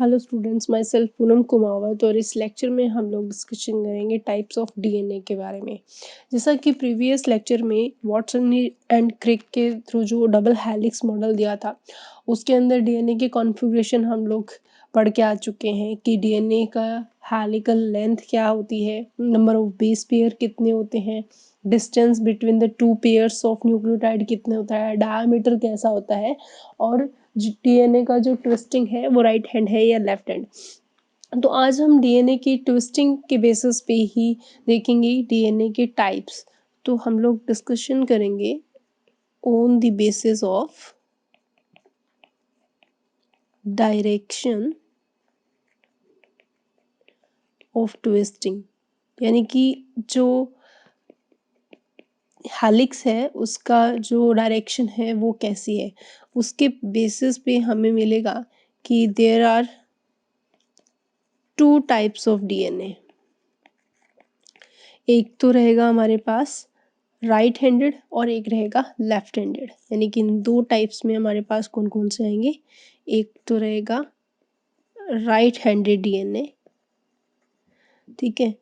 Hello students, my self Poonam Kumawat. और इस lecture में हम लोग डिस्कशन करेंगे टाइप्स ऑफ डीएनए के बारे में। जैसा कि प्रीवियस लेक्चर में वॉटसन एंड क्रिक के थ्रू जो डबल हेलिक्स मॉडल दिया था, उसके अंदर डीएनए की कॉन्फ़िगरेशन हम लोग पढ़ के आ चुके हैं कि डीएनए का हेलिकल लेंथ क्या होती है, नंबर ऑफ बेस पेयर कितने होते हैं, distance between the two pairs of nucleotide कितने होता है, डायमीटर कैसा होता है, और डीएनए का जो ट्विस्टिंग है वो राइट हैंड है या लेफ्ट हैंड। तो आज हम डीएनए की ट्विस्टिंग के बेसिस पे ही देखेंगे डीएनए के टाइप्स। तो हम लोग डिस्कशन करेंगे on the basis of direction of twisting, यानी कि जो हेलिक्स है उसका जो डायरेक्शन है वो कैसी है, उसके बेसिस पे हमें मिलेगा कि there are two types of DNA. एक तो रहेगा हमारे पास राइट हैंडेड और एक रहेगा लेफ्ट हैंडेड, यानी कि इन दो टाइप्स में हमारे पास कौन कौन से आएंगे। एक तो रहेगा राइट हैंडेड डीएनए, ठीक है,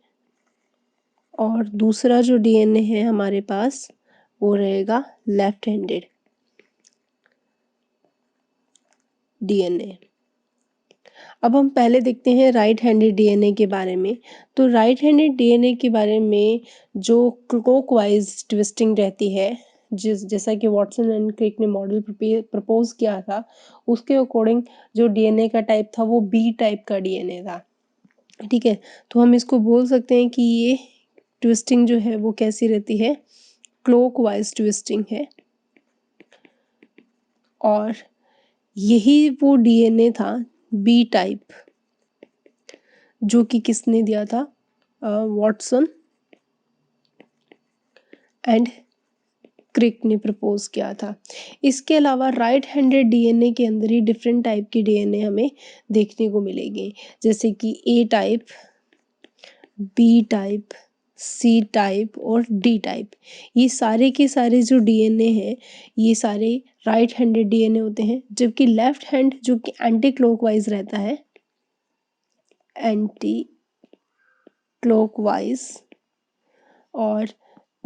और दूसरा जो डीएनए है हमारे पास वो रहेगा लेफ्ट हैंडेड डीएनए। अब हम पहले देखते हैं राइट हैंडेड डीएनए के बारे में। तो राइट हैंडेड डीएनए के बारे में जो क्लॉकवाइज ट्विस्टिंग रहती है, जैसा कि वॉटसन एंड क्रिक ने मॉडल प्रपोज किया था, उसके अकॉर्डिंग जो डीएनए का टाइप था वो बी टाइप का डीएनए था, ठीक है। तो हम इसको बोल सकते हैं कि ये ट्विस्टिंग जो है वो कैसी रहती है, क्लॉकवाइज ट्विस्टिंग है। और यही वो डीएनए था बी टाइप जो कि किसने दिया था, वॉटसन एंड क्रिक ने प्रपोज किया था। इसके अलावा राइट हैंडेड डीएनए के अंदर ही डिफरेंट टाइप के डीएनए हमें देखने को मिलेंगे, जैसे कि A type, B type, C type और डी टाइप। ये सारे के सारे जो डीएनए हैं ये सारे राइट हैंडेड डीएनए होते हैं, जबकि लेफ्ट हैंड जो कि एंटी क्लॉकवाइज रहता है, एंटी क्लॉकवाइज। और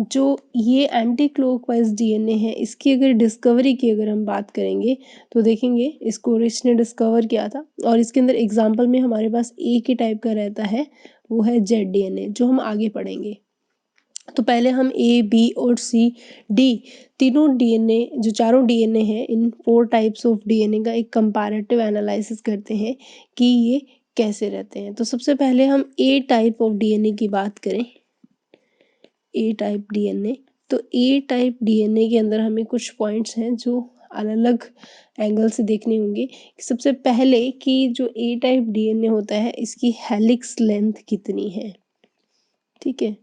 जो ये एंटी क्लॉकवाइज डीएनए है इसकी अगर डिस्कवरी की अगर हम बात करेंगे तो देखेंगे इसको रिच ने डिस्कवर किया था। और इसके अंदर एग्जांपल में हमारे पास ए के टाइप का रहता है, वो है जेड डीएनए, जो हम आगे पढ़ेंगे। तो पहले हम ए, बी और सी, डी तीनों डीएनए, जो चारों डीएनए हैं, इन 4 टाइप्स ऑफ डीएनए का एक कंपैरेटिव एनालिसिस करते हैं कि ये कैसे रहते हैं। तो सबसे पहले हम ए टाइप ऑफ डीएनए की बात करें, ए टाइप डीएनए। तो ए टाइप डीएनए के अंदर हमें कुछ पॉइंट्स हैं जो अलग अलग एंगल से देखने होंगे। सबसे पहले कि जो ए टाइप डीएनए होता है इसकी हेलिक्स लेंथ कितनी है, ठीक है।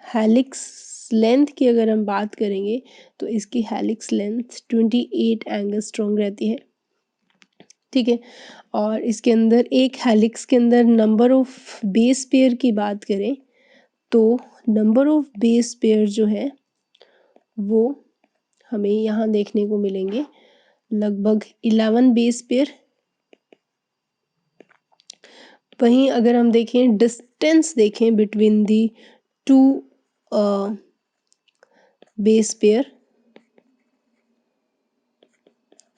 हेलिक्स लेंथ की अगर हम बात करेंगे तो इसकी हेलिक्स लेंथ 28 एंगस्ट्रॉम रहती है, ठीक है। और इसके अंदर एक हेलिक्स के अंदर नंबर ऑफ बेस पेयर की बात करें तो नंबर ऑफ बेस पेयर जो है वो हमें यहाँ देखने को मिलेंगे लगभग 11 बेस पेयर। वहीं अगर हम देखें डिस्टेंस देखें between the two base pair,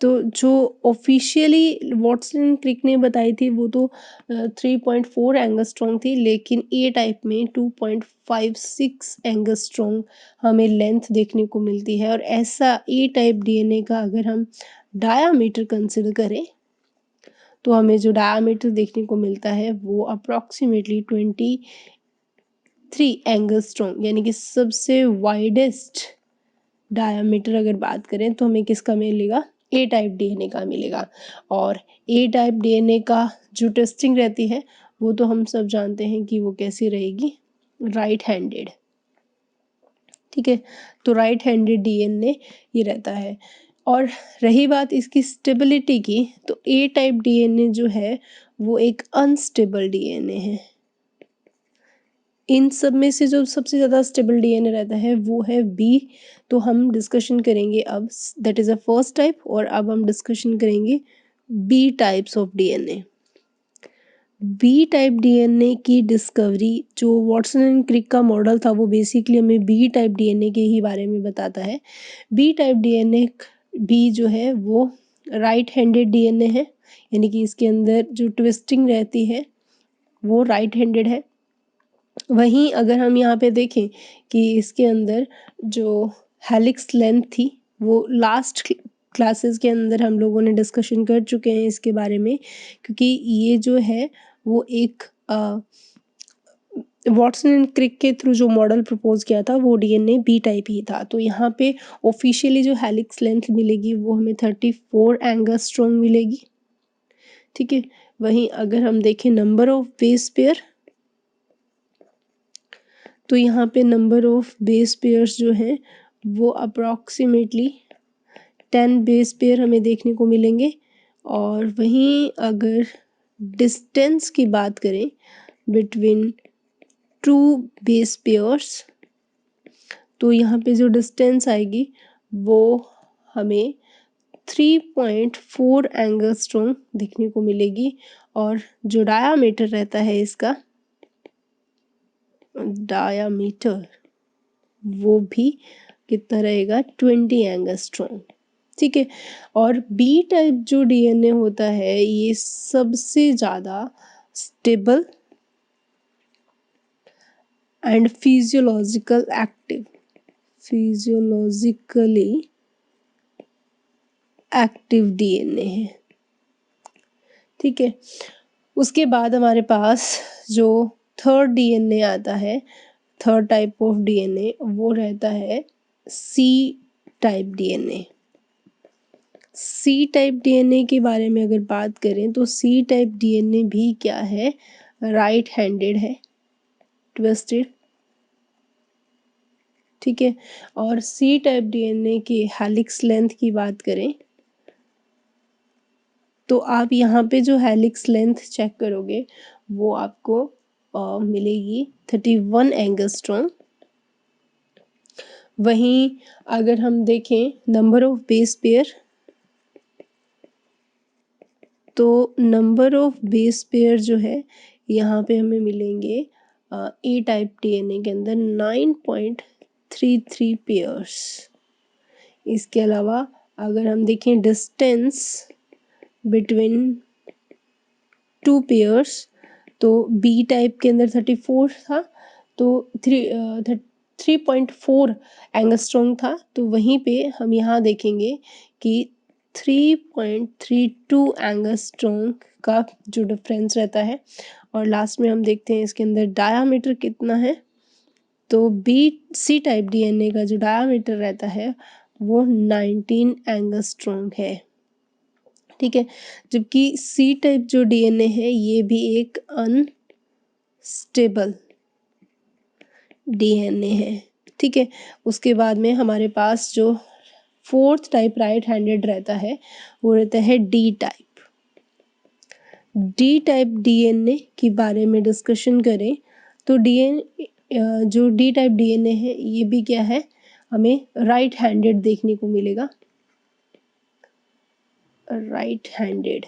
तो जो ऑफिशियली वॉटसन क्रिक ने बताई थी वो तो 3.4 एंगस्ट्रॉम थी, लेकिन ए टाइप में 2.56 एंगस्ट्रॉम हमें लेंथ देखने को मिलती है। और ऐसा ए टाइप डीएनए का अगर हम डायामीटर कंसिडर करें तो हमें जो डायामीटर देखने को मिलता है वो अप्रॉक्सीमेटली 23 एंगस्ट्रॉम, यानी कि सबसे वाइडेस्ट डायामीटर अगर बात करें तो हमें किसका मिलेगा, ए टाइप डीएनए का मिलेगा। और ए टाइप डीएनए का जो टेस्टिंग रहती है वो तो हम सब जानते हैं कि वो कैसी रहेगी, राइट हैंडेड, ठीक है। तो राइट हैंडेड डीएनए ये रहता है। और रही बात इसकी स्टेबिलिटी की, तो ए टाइप डीएनए जो है वो एक अनस्टेबल डीएनए है। इन सब में से जो सबसे ज़्यादा स्टेबल डीएनए रहता है वो है बी। तो हम डिस्कशन करेंगे अब, that is a first type. और अब हम डिस्कशन करेंगे B types of DNA. B type DNA की डिस्कवरी, जो वॉटसन एंड क्रिक का मॉडल था, वो बेसिकली हमें बी टाइप डीएनए के ही बारे में बताता है। बी टाइप डीएनए भी जो है वो राइट हैंडेड डीएनए है, यानी कि इसके अंदर जो ट्विस्टिंग रहती है वो राइट हैंडेड है। वहीं अगर हम यहाँ पे देखें कि इसके अंदर जो हेलिक्स लेंथ थी, वो लास्ट क्लासेस के अंदर हम लोगों ने डिस्कशन कर चुके हैं इसके बारे में, क्योंकि ये जो है वो एक वॉटसन एंड क्रिक के थ्रू जो मॉडल प्रपोज किया था वो डीएनए बी टाइप ही था। तो यहाँ पे ऑफिशियली जो हेलिक्स लेंथ मिलेगी वो हमें 34 एंगस्ट्रॉम मिलेगी, ठीक है। वहीं अगर हम देखें नंबर ऑफ बेस पेयर, तो यहाँ पे नंबर ऑफ बेस पेयर्स जो हैं वो अप्रॉक्सीमेटली 10 बेस पेयर हमें देखने को मिलेंगे। और वहीं अगर डिस्टेंस की बात करें बिटवीन टू बेस पेयर्स, तो यहाँ पे जो डिस्टेंस आएगी वो हमें 3.4 एंगस्ट्रॉम देखने को मिलेगी। और जो डायामीटर रहता है इसका, डायामीटर वो भी कितना रहेगा, 20 एंगस्ट्रॉम, ठीक है। और बी टाइप जो डीएनए होता है ये सबसे ज़्यादा stable and physiologically active DNA है, ठीक है। उसके बाद हमारे पास जो थर्ड डीएनए आता है, थर्ड टाइप ऑफ डीएनए, वो रहता है C type DNA. C type DNA के बारे में अगर बात करें तो सी टाइप डीएनए भी क्या है, राइट हैंडेड है, ट्विस्टेड, ठीक है। और सी टाइप डीएनए की हेलिक्स लेंथ की बात करें तो आप यहाँ पे जो हेलिक्स लेंथ चेक करोगे वो आपको मिलेगी 31 एंगस्ट्रॉम। वहीं अगर हम देखें नंबर ऑफ बेस पेयर, तो नंबर ऑफ बेस पेयर जो है यहाँ पे हमें मिलेंगे ए टाइप डीएनए के अंदर 9.33 पेयर्स। इसके अलावा अगर हम देखें डिस्टेंस बिटवीन टू पेयर्स, तो बी टाइप के अंदर 34 था, तो 3.4 एंगस्ट्रॉम था। तो वहीं पे हम यहाँ देखेंगे कि 3.32 एंगस्ट्रॉम का जो डिफरेंस रहता है। और लास्ट में हम देखते हैं इसके अंदर डायामीटर कितना है, तो बी सी टाइप डीएनए का जो डायामीटर रहता है वो 19 एंगस्ट्रॉम है, ठीक है। जबकि सी टाइप जो डीएनए है ये भी एक अनस्टेबल डीएनए है, ठीक है। उसके बाद में हमारे पास जो फोर्थ टाइप राइट हैंडेड रहता है वो रहता है D type. D type DNA के बारे में डिस्कशन करें तो जो डी टाइप डीएनए है ये भी क्या है, हमें राइट हैंडेड देखने को मिलेगा, राइट हैंडेड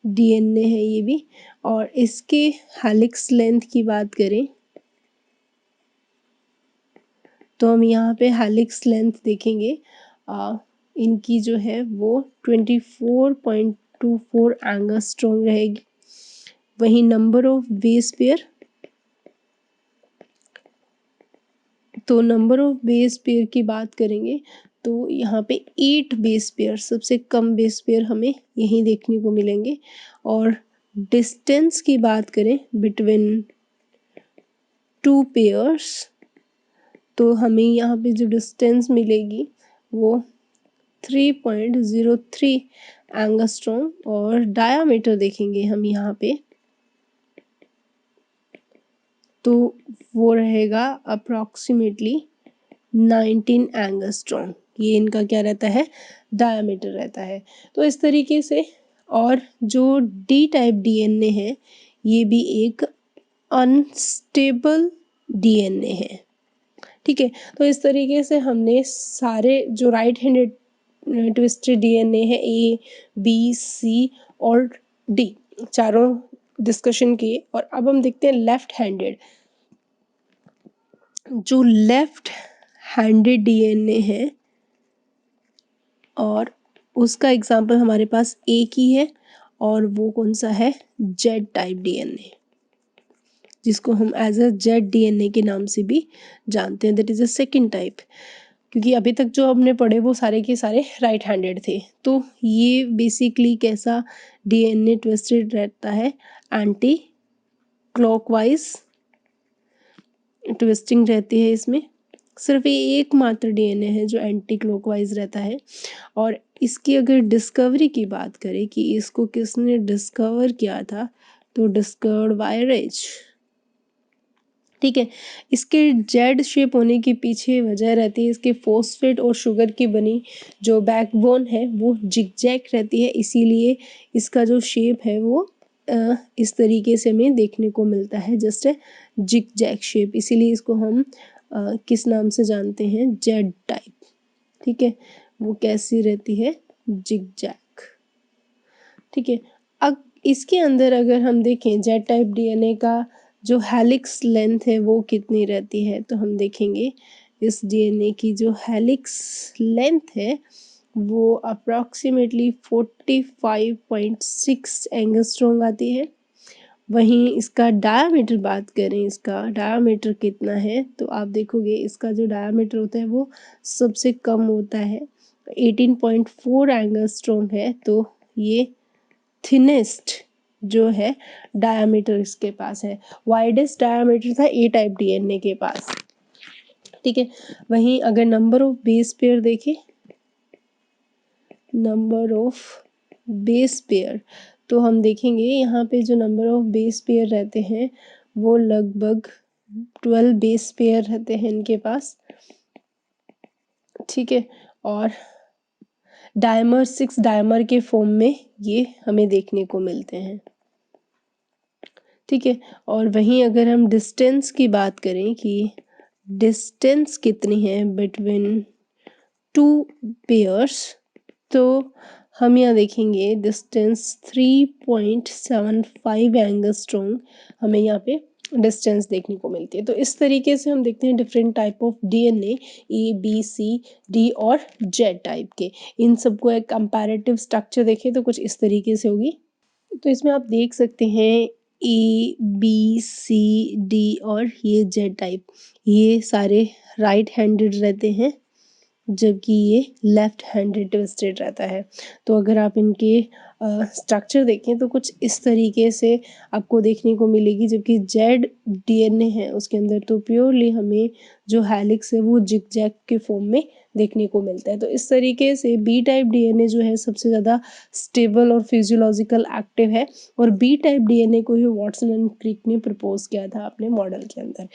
डीएनए है ये भी। और इसके हेलिक्स लेंथ की बात करें तो हम यहाँ पे हेलिक्स लेंथ देखेंगे, इनकी जो है वो 24.24 एंगस्ट्रॉम रहेगी। वहीं नंबर ऑफ बेस पेयर, तो नंबर ऑफ बेस पेयर की बात करेंगे तो यहाँ पे 8 बेस पेयर, सबसे कम बेस पेयर हमें यहीं देखने को मिलेंगे। और डिस्टेंस की बात करें बिटवीन टू पेयर्स, तो हमें यहाँ पे जो डिस्टेंस मिलेगी वो 3.03 एंगस्ट्रॉम। और डायामीटर देखेंगे हम यहाँ पे तो वो रहेगा अप्रॉक्सीमेटली 19 एंगस्ट्रॉम। ये इनका क्या रहता है, डायामीटर रहता है। तो इस तरीके से, और जो डी टाइप डीएनए है ये भी एक अनस्टेबल डीएनए है, ठीक है। तो इस तरीके से हमने सारे जो राइट हैंडेड ट्विस्टेड डीएनए है, ए बी सी और डी, चारों डिस्कशन किए। और अब हम देखते हैं लेफ्ट हैंडेड। जो लेफ्ट हैंडेड डीएनए है और उसका एग्जाम्पल हमारे पास एक ही है, और वो कौन सा है, जेड टाइप डीएनए, जिसको हम एज अ जेड डीएनए के नाम से भी जानते हैं, that is a second type. क्योंकि अभी तक जो हमने पढ़े वो सारे के सारे राइट हैंडेड थे। तो ये बेसिकली कैसा डीएनए ट्विस्टेड रहता है, एंटी क्लॉकवाइज ट्विस्टिंग रहती है इसमें। सिर्फ ये एकमात्र डीएनए है जो एंटी क्लॉकवाइज रहता है। और इसकी अगर डिस्कवरी की बात करें कि इसको किसने डिस्कवर किया था, तो डिस्कवर्ड बाय रिच। ठीक है, इसके जेड शेप होने के पीछे वजह रहती है इसके फॉस्फेट और शुगर की बनी जो बैकबोन है वो जिगजैग रहती है, इसीलिए इसका जो शेप है वो इस तरीके से हमें देखने को मिलता है, जस्ट ए जिगजैग शेप। इसीलिए इसको हम किस नाम से जानते हैं, जेड टाइप। ठीक है, वो कैसी रहती है, जिगजैग। ठीक है, अब इसके अंदर अगर हम देखें जेड टाइप डीएनए का जो हेलिक्स लेंथ है वो कितनी रहती है, तो हम देखेंगे इस डीएनए की जो हेलिक्स लेंथ है वो अप्रॉक्सीमेटली 45.6 एंगस्ट्रॉम आती है। वहीं इसका डायामीटर बात करें, इसका डायामीटर कितना है, तो आप देखोगे इसका जो डायामीटर होता है वो सबसे कम होता है, 18.4 एंगस्ट्रॉम है। तो ये थिनेस्ट जो है डायामीटर इसके पास है। वाइडेस्ट डायामीटर था ए टाइप डीएनए के पास। ठीक है, वहीं अगर नंबर ऑफ बेस पेयर देखें, नंबर ऑफ बेस पेयर, तो हम देखेंगे यहाँ पे जो नंबर ऑफ बेस पेयर रहते हैं वो लगभग 12 बेस पेयर रहते हैं इनके पास। ठीक है, और डायमर 6 डायमर के फॉर्म में ये हमें देखने को मिलते हैं। ठीक है, और वहीं अगर हम डिस्टेंस की बात करें कि डिस्टेंस कितनी है बिटवीन टू पेयर्स, तो हम यहाँ देखेंगे डिस्टेंस 3.75 एंगस्ट्रॉम हमें यहाँ पे डिस्टेंस देखने को मिलती है। तो इस तरीके से हम देखते हैं different type of DNA, A B C D और जेड टाइप के। इन सबको एक कंपैरेटिव स्ट्रक्चर देखें तो कुछ इस तरीके से होगी। तो इसमें आप देख सकते हैं ए बी सी डी और ये जेड टाइप, ये सारे राइट हैंडेड रहते हैं जबकि ये लेफ्ट हैंडेड ट्विस्टेड रहता है। तो अगर आप इनके स्ट्रक्चर देखें तो कुछ इस तरीके से आपको देखने को मिलेगी, जबकि जेड डीएनए है उसके अंदर तो प्योरली हमें जो हेलिक्स है वो जिगजैग के फॉर्म में देखने को मिलता है। तो इस तरीके से बी टाइप डीएनए जो है सबसे ज़्यादा स्टेबल और फिजियोलॉजिकल एक्टिव है, और बी टाइप डीएनए को ही वॉटसन एंड क्रिक ने प्रपोज किया था अपने मॉडल के अंदर।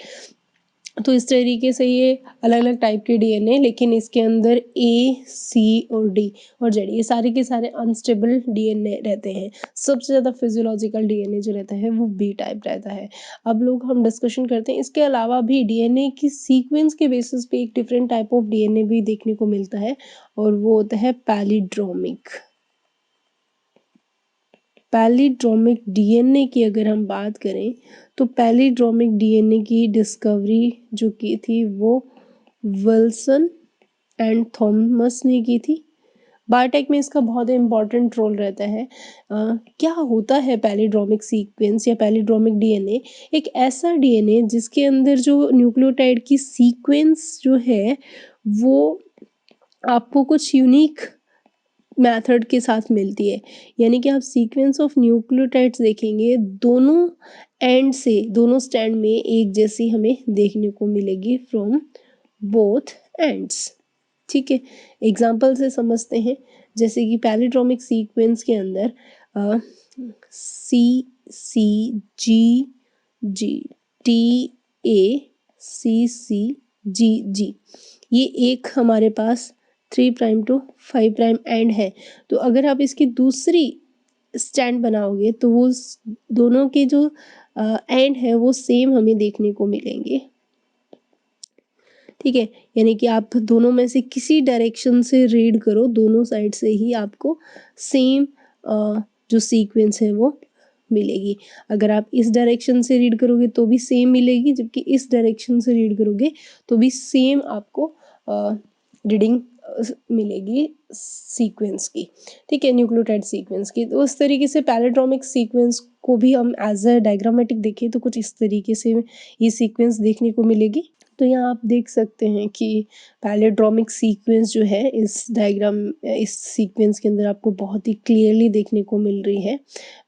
तो इस तरीके से ये अलग अलग टाइप के डीएनए, लेकिन इसके अंदर ए सी और डी और जेड ये सारे के सारे अनस्टेबल डीएनए रहते हैं। सबसे ज़्यादा फिजियोलॉजिकल डीएनए जो रहता है वो बी टाइप रहता है। अब लोग हम डिस्कशन करते हैं, इसके अलावा भी डीएनए की सीक्वेंस के बेसिस पे एक डिफरेंट टाइप ऑफ डीएनए भी देखने को मिलता है, और वो होता है पैलिड्रोमिक। पैलिड्रोमिक डीएनए की अगर हम बात करें तो पैलिड्रोमिक डीएनए की डिस्कवरी जो की थी वो विल्सन एंड थॉमस ने की थी। बायोटेक में इसका बहुत इंपॉर्टेंट रोल रहता है। क्या होता है पैलिड्रोमिक सीक्वेंस या पैलिड्रोमिक डीएनए? एक ऐसा डीएनए जिसके अंदर जो न्यूक्लियोटाइड की सीक्वेंस जो है वो आपको कुछ यूनिक मेथड के साथ मिलती है। यानी कि आप सीक्वेंस ऑफ न्यूक्लियोटाइड्स देखेंगे, दोनों एंड से दोनों स्टैंड में एक जैसी हमें देखने को मिलेगी फ्रॉम बोथ एंड्स। ठीक है, एग्जाम्पल से समझते हैं, जैसे कि पैलिड्रोमिक सीक्वेंस के अंदर सी सी जी जी टी ए सी सी जी जी, ये एक हमारे पास 3 प्राइम टू 5 प्राइम एंड है। तो अगर आप इसकी दूसरी स्टैंड बनाओगे तो वो दोनों के जो एंड है वो सेम हमें देखने को मिलेंगे। ठीक है, यानी कि आप दोनों में से किसी डायरेक्शन से रीड करो, दोनों साइड से ही आपको सेम जो सीक्वेंस है वो मिलेगी। अगर आप इस डायरेक्शन से रीड करोगे तो भी सेम मिलेगी, जबकि इस डायरेक्शन से रीड करोगे तो भी सेम आपको रीडिंग मिलेगी सीक्वेंस की, ठीक है, न्यूक्लियोटाइड सीक्वेंस की। तो उस तरीके से पैलिड्रोमिक सीक्वेंस को भी हम एज अ डायग्रामेटिक देखें तो कुछ इस तरीके से ये सीक्वेंस देखने को मिलेगी। तो यहाँ आप देख सकते हैं कि पैलिड्रोमिक सीक्वेंस जो है इस डायग्राम इस सीक्वेंस के अंदर आपको बहुत ही क्लियरली देखने को मिल रही है।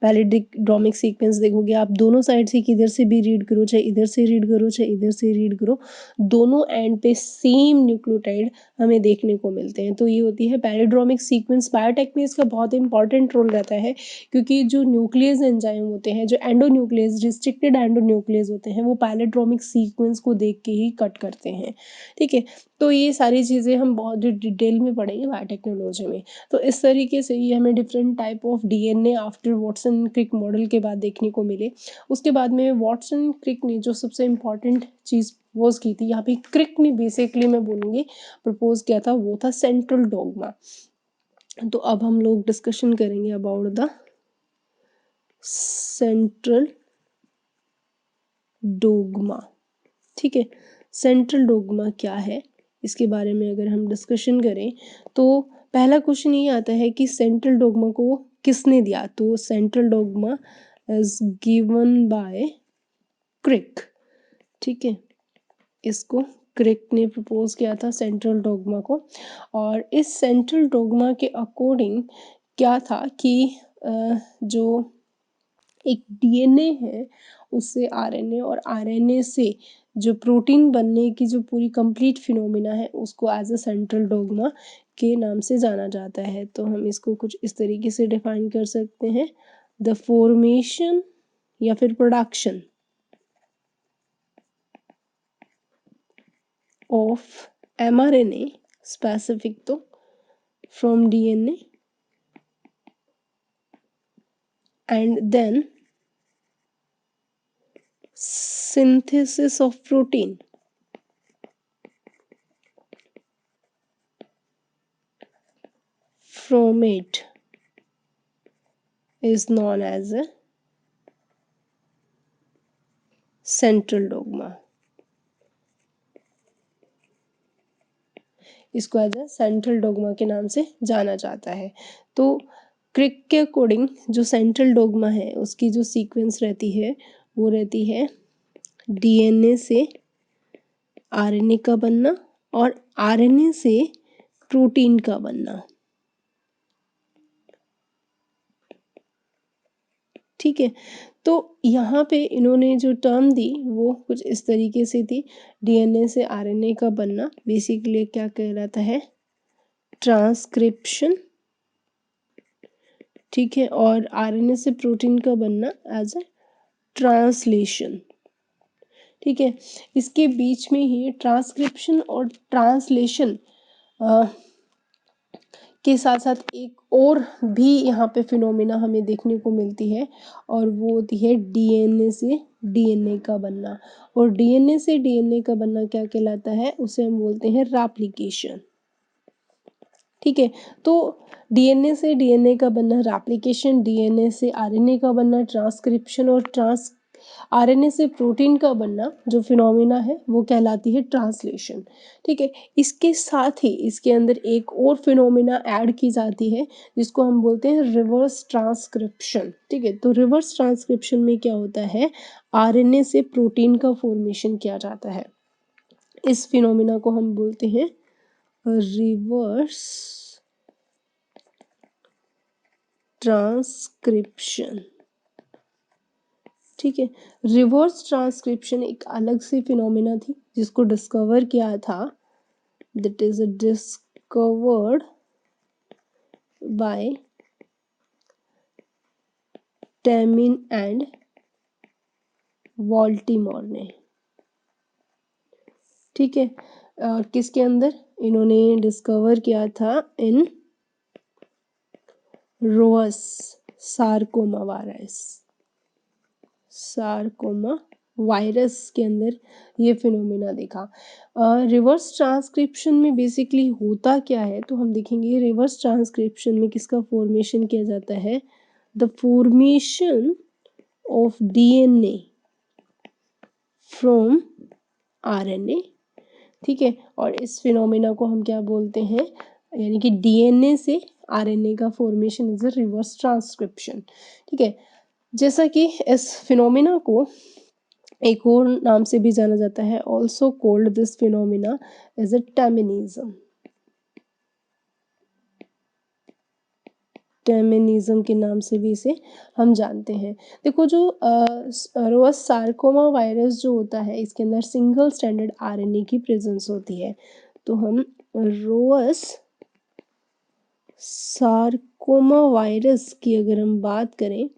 पैलिड्रोमिक सीक्वेंस देखोगे आप दोनों साइड से, किधर से भी रीड करो, चाहे इधर से रीड करो चाहे इधर से रीड करो, दोनों एंड पे सेम न्यूक्लियोटाइड हमें देखने को मिलते हैं। तो ये होती है पैलिड्रोमिक सीक्वेंस। बायोटेक में इसका बहुत इंपॉर्टेंट रोल रहता है, क्योंकि जो न्यूक्लियस एंजाइम होते हैं, जो एंडोन्यूक्लियस रिस्ट्रिक्टेड एंडोन्यूक्लियस होते हैं, वो पैलिड्रोमिक सीक्वेंस को देख के ही कट करते हैं, ठीक है। तो ये सारी चीज़ें हम बहुत डिटेल में पढ़ेंगे बायोटेक्नोलॉजी में। तो इस तरीके से ये हमें different type of DNA after Watson Crick model के बाद देखने को मिले। उसके बाद में वॉटसन क्रिक ने जो सबसे इम्पॉर्टेंट चीज़ प्रपोज की थी, यहाँ पे क्रिक ने बेसिकली मैं बोलूँगी प्रपोज किया था, वो था सेंट्रल डोग्मा। तो अब हम लोग डिस्कशन करेंगे अबाउट द सेंट्रल डोग्मा, ठीक है। सेंट्रल डोग्मा क्या है, इसके बारे में अगर हम डिस्कशन करें तो पहला क्वेश्चन ये आता है कि सेंट्रल डोग्मा को किसने दिया। तो central dogma is given by Crick, ठीक है। इसको क्रिक ने प्रपोज किया था सेंट्रल डोग्मा को। और इस सेंट्रल डोग्मा के अकॉर्डिंग क्या था कि जो एक डीएनए है उससे आरएनए, और आरएनए से जो प्रोटीन बनने की जो पूरी कंप्लीट फिनोमिना है उसको एज अ सेंट्रल डोग्मा के नाम से जाना जाता है। तो हम इसको कुछ इस तरीके से डिफाइन कर सकते हैं, द फॉर्मेशन या फिर प्रोडक्शन of mRNA specific तो from DNA and then synthesis of protein from it is known as a central dogma। इसको एज अ सेंट्रल डोग्मा के नाम से जाना जाता है। तो क्रिक के अकॉर्डिंग जो सेंट्रल डोग्मा है उसकी जो सीक्वेंस रहती है वो रहती है डीएनए से आरएनए का बनना और आरएनए से प्रोटीन का बनना, ठीक है। तो यहाँ पे इन्होंने जो टर्म दी वो कुछ इस तरीके से थी, डीएनए से आरएनए का बनना बेसिकली क्या कहलाता है, ट्रांसक्रिप्शन, ठीक है, और आरएनए से प्रोटीन का बनना एज अ ट्रांसलेशन, ठीक है। इसके बीच में ही ट्रांसक्रिप्शन और ट्रांसलेशन के साथ साथ एक और भी यहाँ पे फिनोमिना हमें देखने को मिलती है, और वो होती है डीएनए से डीएनए का बनना। और डीएनए से डीएनए का बनना क्या कहलाता है, उसे हम बोलते हैं रेप्लिकेशन, ठीक है। तो डीएनए से डीएनए का बनना रेप्लिकेशन, डीएनए से आरएनए का बनना ट्रांसक्रिप्शन, और आरएनए से प्रोटीन का बनना जो फिनोमिना है वो कहलाती है ट्रांसलेशन, ठीक है। इसके साथ ही इसके अंदर एक और फिनोमिना ऐड की जाती है जिसको हम बोलते हैं रिवर्स ट्रांसक्रिप्शन, ठीक है। तो रिवर्स ट्रांसक्रिप्शन में क्या होता है, आरएनए से प्रोटीन का फॉर्मेशन किया जाता है। इस फिनोमिना को हम बोलते हैं रिवर्स ट्रांसक्रिप्शन, ठीक है। रिवर्स ट्रांसक्रिप्शन एक अलग सी फिनोमिना थी जिसको डिस्कवर किया था, that is discovered by Temin and Baltimore ने, ठीक है। किसके अंदर इन्होंने डिस्कवर किया था, in Rous sarcoma virus, sarcoma virus के अंदर ये फिनोमिना देखा। रिवर्स ट्रांसक्रिप्शन में बेसिकली होता क्या है, तो हम देखेंगे रिवर्स ट्रांसक्रिप्शन में किसका फॉर्मेशन किया जाता है, the formation of DNA from RNA, ठीक है। और इस फिनोमिना को हम क्या बोलते हैं, यानी कि DNA से RNA का formation is a reverse transcription, ठीक है। जैसा कि इस फिनोमिना को एक और नाम से भी जाना जाता है, also called this phenomenon as a टैमिनिज्म। टैमिनिज्म के नाम से भी इसे हम जानते हैं। देखो जो रोअस सार्कोमा वायरस जो होता है, इसके अंदर सिंगल स्टैंडर्ड RNA की प्रेजेंस होती है। तो हम रोअस सार्कोमा वायरस की अगर हम बात करें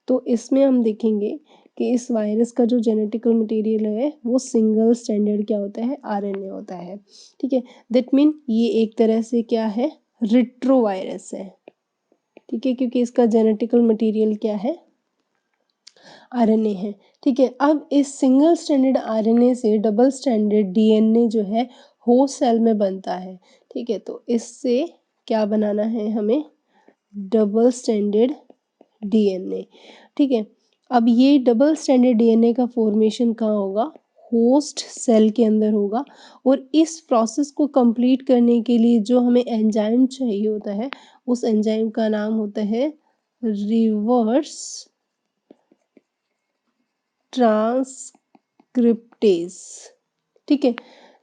तो इसमें हम देखेंगे कि इस वायरस का जो जेनेटिकल मटेरियल है वो सिंगल स्टैंडर्ड क्या होता है, RNA होता है, ठीक है। दैट मीन ये एक तरह से क्या है, रिट्रो वायरस है, ठीक है, क्योंकि इसका जेनेटिकल मटेरियल क्या है, RNA है, ठीक है। अब इस सिंगल स्टैंडर्ड RNA से डबल स्टैंडर्ड DNA जो है होस्ट सेल में बनता है, ठीक है। तो इससे क्या बनाना है हमें, डबल स्टैंडर्ड DNA, ठीक है। अब ये डबल स्टैंडर्ड DNA का फॉर्मेशन कहाँ होगा, होस्ट सेल के अंदर होगा। और इस प्रोसेस को कंप्लीट करने के लिए जो हमें एंजाइम चाहिए होता है, उस एंजाइम का नाम होता है रिवर्स ट्रांसक्रिप्टेज, ठीक है।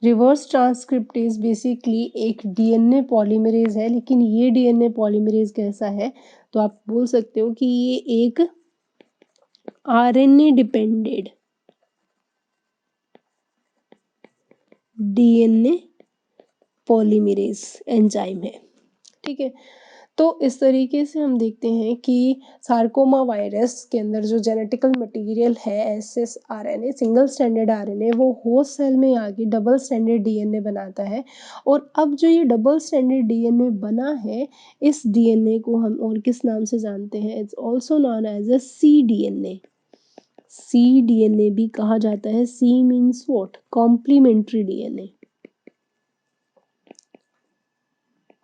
रिवर्स ट्रांसक्रिप्टेज बेसिकली एक DNA पॉलीमरेज है, लेकिन ये DNA पॉलीमरेज कैसा है, तो आप बोल सकते हो कि ये एक RNA depended DNA polymerase enzyme है, ठीक है। तो इस तरीके से हम देखते हैं कि सार्कोमा वायरस के अंदर जो जेनेटिकल मटेरियल है SSRNA सिंगल स्टैंडर्ड RNA, वो होस्ट सेल में आके डबल स्टैंडर्ड DNA बनाता है। और अब जो ये डबल स्टैंडर्ड DNA बना है, इस DNA को हम और किस नाम से जानते हैं, it's also known as a cDNA। cDNA भी कहा जाता है, C means what, complementary DNA,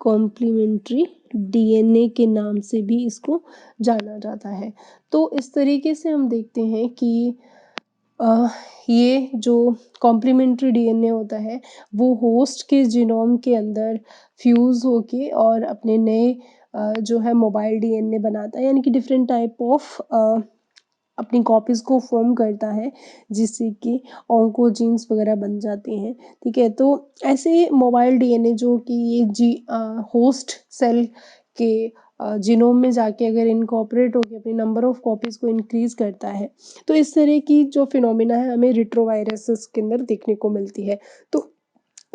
complementary DNA के नाम से भी इसको जाना जाता है। तो इस तरीके से हम देखते हैं कि ये जो कॉम्प्लीमेंट्री DNA होता है वो होस्ट के जीनोम के अंदर फ्यूज होके और अपने नए जो है मोबाइल DNA बनाता है, यानी कि डिफरेंट टाइप ऑफ अपनी कॉपीज़ को फॉर्म करता है, जिससे कि ऑन्कोजीन्स वगैरह बन जाते हैं, ठीक है। तो ऐसे मोबाइल DNA जो कि ये होस्ट सेल के जीनोम में जाके अगर इनकॉर्पोरेट होकर अपनी नंबर ऑफ कॉपीज़ को इंक्रीज करता है, तो इस तरह की जो फिनोमिना है हमें रिट्रोवायरसेस के अंदर देखने को मिलती है। तो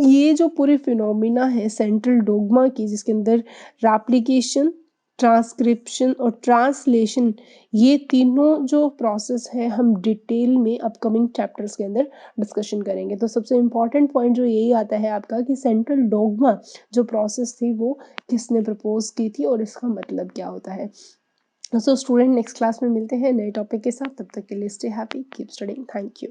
ये जो पूरी फिनोमिना है सेंट्रल डोग्मा की, जिसके अंदर रेप्लिकेशन, ट्रांसक्रिप्शन और ट्रांसलेशन, ये तीनों जो प्रोसेस है हम डिटेल में अपकमिंग चैप्टर्स के अंदर डिस्कशन करेंगे। तो सबसे इम्पॉर्टेंट पॉइंट जो यही आता है आपका कि सेंट्रल डोग्मा जो प्रोसेस थी वो किसने प्रपोज की थी और इसका मतलब क्या होता है। सो स्टूडेंट, नेक्स्ट क्लास में मिलते हैं नए टॉपिक के साथ, तब तक के लिए stay happy, keep studying, thank you.